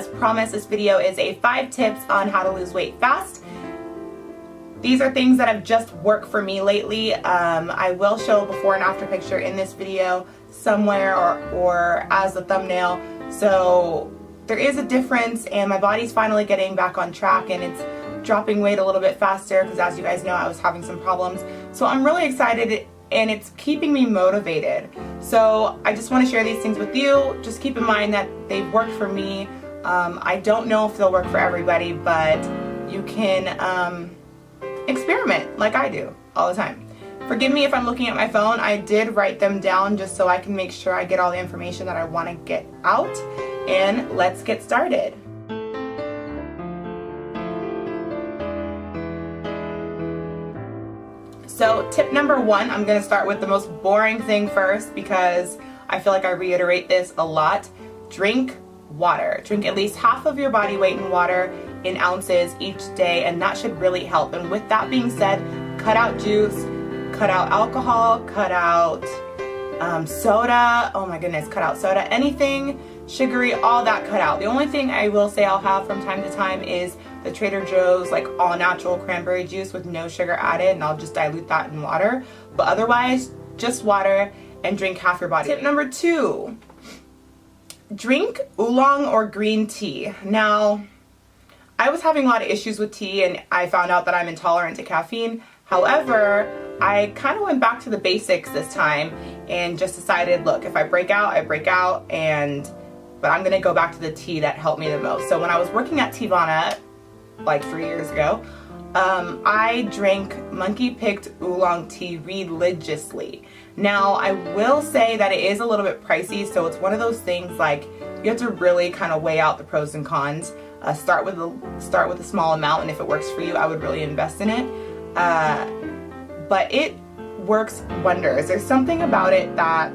as promised, this video is a 5 tips on how to lose weight fast. These are things that have just worked for me lately. I will show a before and after picture in this video somewhere or as the thumbnail. So there is a difference, and my body's finally getting back on track, and it's dropping weight a little bit faster because, as you guys know, I was having some problems. So I'm really excited, and it's keeping me motivated. So I just want to share these things with you. Just keep in mind that they've worked for me. I don't know if they'll work for everybody, but you can experiment like I do all the time. Forgive me if I'm looking at my phone. I did write them down just so I can make sure I get all the information that I want to get out. And let's get started. So tip number 1, I'm going to start with the most boring thing first because I feel like I reiterate this a lot. Drink water. Drink at least half of your body weight in water in ounces each day, and that should really help. And with that being said, cut out juice, cut out alcohol, cut out soda. Oh my goodness, cut out soda. Anything sugary, all that cut out. The only thing I will say I'll have from time to time is the Trader Joe's like all natural cranberry juice with no sugar added, and I'll just dilute that in water. But otherwise, just water, and drink half your body. Tip number 2, drink oolong or green tea. Now, I was having a lot of issues with tea, and I found out that I'm intolerant to caffeine. However, I kind of went back to the basics this time and just decided, look, if I break out, I break out, but I'm gonna go back to the tea that helped me the most. So when I was working at Teavana like 3 years ago, I drank monkey-picked oolong tea religiously. Now, I will say that it is a little bit pricey, so it's one of those things like you have to really kind of weigh out the pros and cons. Start with a small amount, and if it works for you, I would really invest in it. But it works wonders. There's something about it that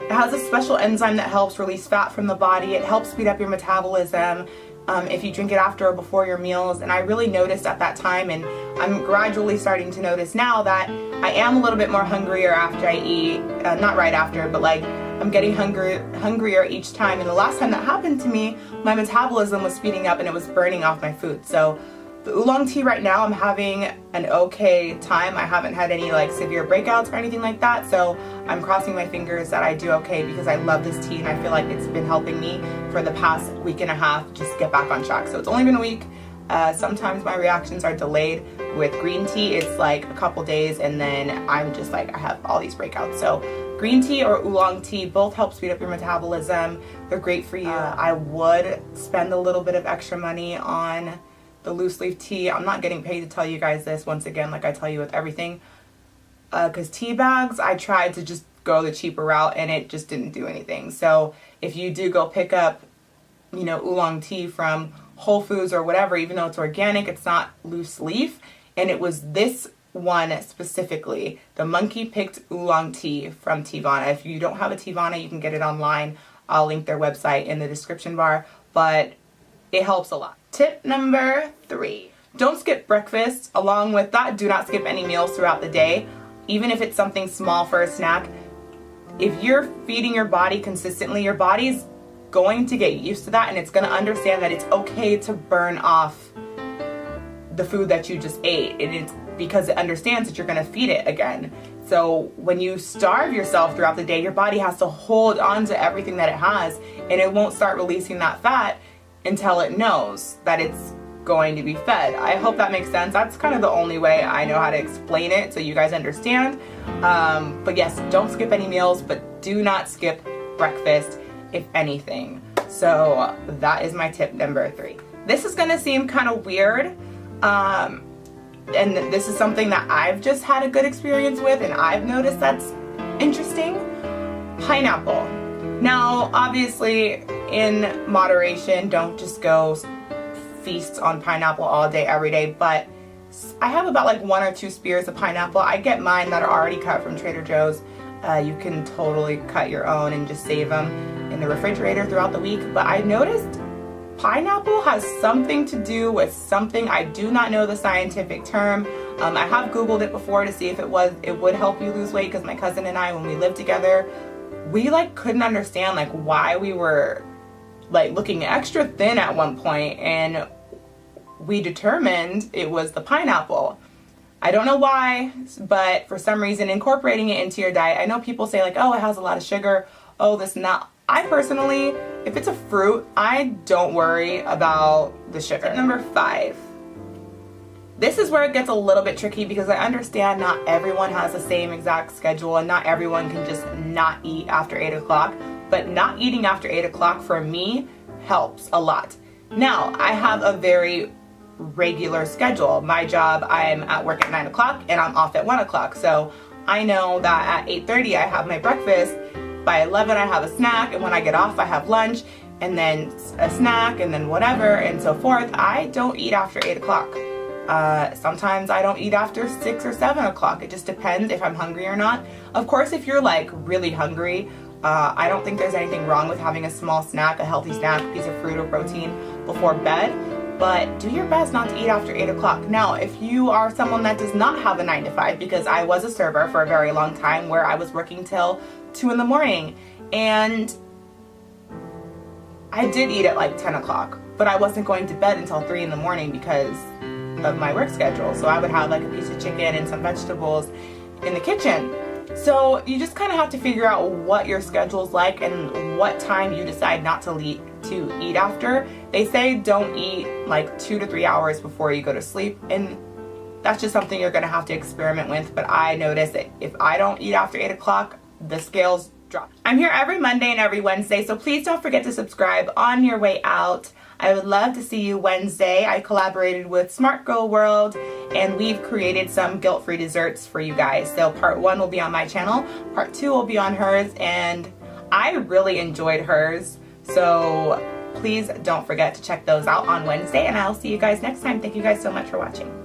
it has a special enzyme that helps release fat from the body. It helps speed up your metabolism if you drink it after or before your meals. And I really noticed at that time, and I'm gradually starting to notice now, that I am a little bit more hungrier after I eat. Not right after, but like I'm getting hungrier each time. And the last time that happened to me, my metabolism was speeding up and it was burning off my food. So the oolong tea right now, I'm having an okay time. I haven't had any like severe breakouts or anything like that, so I'm crossing my fingers that I do okay, because I love this tea and I feel like it's been helping me for the past week and a half just get back on track. So it's only been a week. Sometimes my reactions are delayed. With green tea, it's like a couple days, and then I'm just like, I have all these breakouts. So green tea or oolong tea both help speed up your metabolism. They're great for you. I would spend a little bit of extra money on the loose leaf tea. I'm not getting paid to tell you guys this, once again, like I tell you with everything, because tea bags, I tried to just go the cheaper route and it just didn't do anything. So if you do go pick up, you know, oolong tea from Whole Foods or whatever, even though it's organic, it's not loose leaf. And it was this one specifically, the monkey picked oolong tea from Teavana. If you don't have a Teavana, you can get it online. I'll link their website in the description bar, but it helps a lot. Tip number 3, don't skip breakfast. Along with that, do not skip any meals throughout the day, even if it's something small for a snack. If you're feeding your body consistently, your body's going to get used to that, and it's going to understand that it's okay to burn off the food that you just ate, and it's because it understands that you're going to feed it again. So when you starve yourself throughout the day, your body has to hold on to everything that it has, and it won't start releasing that fat until it knows that it's going to be fed. I hope that makes sense. That's kind of the only way I know how to explain it so you guys understand. But yes, don't skip any meals, but do not skip breakfast, if anything. So that is my tip number 3. This is gonna seem kind of weird, and this is something that I've just had a good experience with, and I've noticed that's interesting. Pineapple. Now, obviously, in moderation, don't just go feast on pineapple all day, every day, but I have about like 1 or 2 spears of pineapple. I get mine that are already cut from Trader Joe's. You can totally cut your own and just save them in the refrigerator throughout the week. But I noticed pineapple has something to do with something. I do not know the scientific term. I have Googled it before to see if it would help you lose weight, because my cousin and I, when we lived together, we like couldn't understand like why we were like looking extra thin at one point, and we determined it was the pineapple. I don't know why, but for some reason incorporating it into your diet, I know people say like, oh, it has a lot of sugar, oh, this and that. I personally, if it's a fruit, I don't worry about the sugar. Tip number 5. This is where it gets a little bit tricky because I understand not everyone has the same exact schedule and not everyone can just not eat after 8 o'clock, but not eating after 8 o'clock for me helps a lot. Now, I have a very regular schedule. My job, I'm at work at 9 o'clock and I'm off at 1 o'clock. So I know that at 8:30 I have my breakfast, by 11 I have a snack, and when I get off I have lunch, and then a snack, and then whatever, and so forth. I don't eat after 8 o'clock. Sometimes I don't eat after 6 or 7 o'clock. It just depends if I'm hungry or not. Of course, if you're like really hungry, I don't think there's anything wrong with having a small snack, a healthy snack, a piece of fruit or protein before bed. But do your best not to eat after 8 o'clock. Now, if you are someone that does not have a 9 to 5, because I was a server for a very long time where I was working till 2 in the morning, and I did eat at like 10 o'clock, but I wasn't going to bed until 3 in the morning because of my work schedule. So I would have like a piece of chicken and some vegetables in the kitchen. So you just kind of have to figure out what your schedule's like and what time you decide not to eat after. They say don't eat like 2 to 3 hours before you go to sleep, and that's just something you're gonna have to experiment with. But I notice that if I don't eat after 8 o'clock, the scales drop. I'm here every Monday and every Wednesday, so please don't forget to subscribe on your way out. I would love to see you Wednesday. I collaborated with Smart Girl World, and we've created some guilt-free desserts for you guys. So part 1 will be on my channel, part 2 will be on hers, and I really enjoyed hers. So please don't forget to check those out on Wednesday, and I'll see you guys next time. Thank you guys so much for watching.